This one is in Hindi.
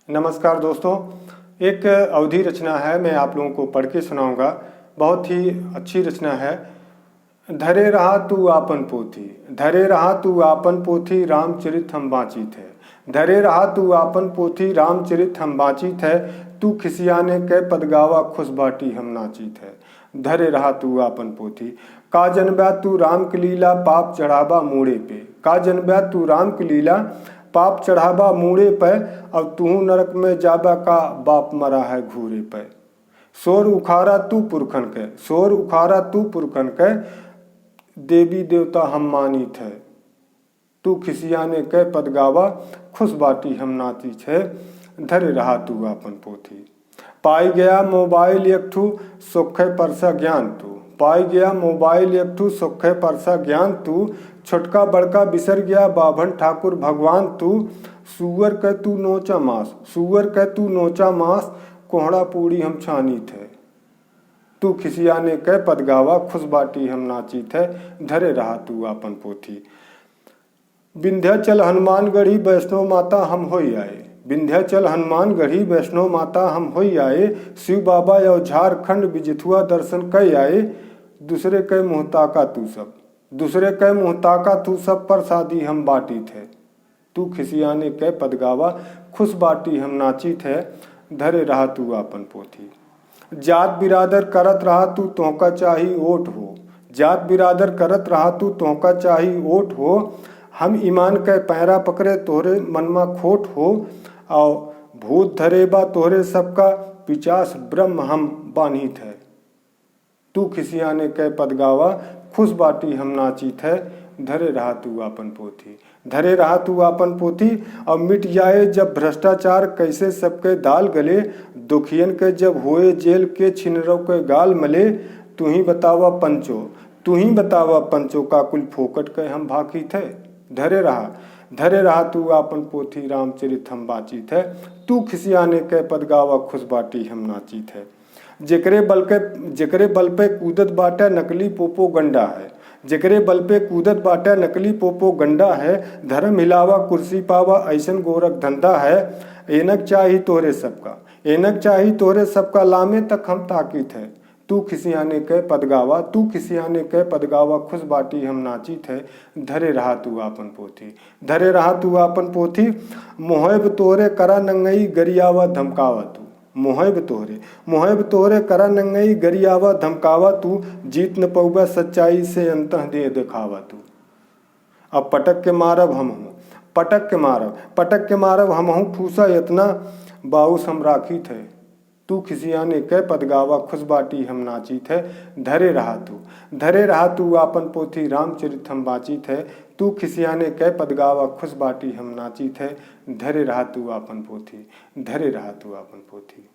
नमस्कार दोस्तों, एक अवधि रचना है, मैं आप लोगों को पढ़ के सुनाऊंगा। बहुत ही अच्छी रचना है। धरे रहा तू आपन पोथी, धरे रहा तू आपन पोथी, रामचरित हम बाँचित है। धरे रहा तू आपन पोथी, रामचरित हम बाँचित है। तू खिसियाने कै पदगावा, खुश बाटी हम नाचित है। धरे रहा तू आपन पोथी, का जनब्या तू राम की लीला, पाप चढ़ावा मूड़े पे। का जनब्या तू राम की लीला, पाप चढ़ावा मूड़े पे। अब तू नरक में जाबा का, बाप मरा है घूरे पे। शोर उखाड़ा तू पुरखन के, शोर उखाड़ा तू पुरखन के, देवी देवता हम मानित है। तू खिसियाने कै पदगावा, खुश बाटी हम नाची छे। धरे रहा तू आपन पोथी। पाई गया मोबाइल एकठू, सोखे परसा ज्ञान तू। पाई गया मोबाइल एकठू, सोखे परसा ज्ञान तू। छोटका बड़का बिसर गया, बाभन ठाकुर भगवान तू। सुअर कै तू नोचा मांस, सुअर कै तू नोचा मांस, कोहड़ा पूड़ी हम छानी थे। तू खिसियाने कै पदगावा, खुश बाटी हम नाची थे। धरे रहा तू आपन पोथी। विंध्याचल हनुमानगढ़ी, वैष्णो माता हम होई आए। विंध्याचल हनुमानगढ़ी, वैष्णो माता हम होई आए। शिव बाबा और झारखंड बिजिथुआ दर्शन कई आए। दूसरे कै मुहताका तू सब, दूसरे कै मुहताका तू सब, पर शादी हम बाटी थे। तू खिसियाने कै पदगावा, खुश बाटी हम नाची थे। धरे रहा तू आपन पोथी। जात बिरादर करत रहा तू, तोहका चाही ओट हो। जात बिरादर करत रहा तू, तोहका चाही ओट हो। हम ईमान कै पैरा पकड़े, तोहरे मनमा खोट हो। और भूत धरेबा तोहरे सबका, पिचास ब्रह्म हम बानी थे। तू खिसियाने कै पदगावा, खुश बाटी हम नाची थे। धरे रहा तू आपन पोथी। धरे रहा तू आपन पोथी। अब मिट जाए जब भ्रष्टाचार, कैसे सबके दाल गले। दुखियन के जब होए जेल के, छिनरों के गाल मले। तू ही बतावा पंचो, तू ही बतावा पंचो, का कुल फोकट के हम भाकी थे। धरे रहा तू आपन पोथी, रामचरित हम बाँचित है। तू खिसियाने कै पदगावा, खुश बाटी हम नाचित है। जेकरे बल पे कूदत बाटा, नकली पोपो गंडा है। जेकरे बल पे कूदत बाटा, नकली पोपो गंडा है। धर्म हिलावा कुर्सी पावा, ऐसन गोरख धंधा है। एनक चाही तोहरे सबका, एनक चाही तोहरे सबका, लामे तक हम ताकीत है। तू खिसियाने कै पदगावा, तू खिसियाने कै पदगावा, खुश बाटी हम नाचित है। धरे रहा तू आपन पोथी। धरे रहा तू आपन पोथी। मोहब तोहरे करा नंगई, गरियावा धमकावा तू। मोहब तोहरे करा नंगई, गरियावा धमकावा तू। जीत न पौबा सच्चाई से, अंतः दे दिखावा तू। अब पटक के मारब हम हूँ, पटक के मारब हम हूँ, ठूसा इतना बाउस हम राखी थे। तू खिसियाने कै पदगावा, खुश बाटी हम नाची थे। धरे रहा तू आपन पोथी, रामचरित हम बाँचित है। तू खिसियाने कै पदगावा, खुश बाटी हम नाची थे। धरे रहा तू आपन पोथी। धरे रहा तू आपन पोथी।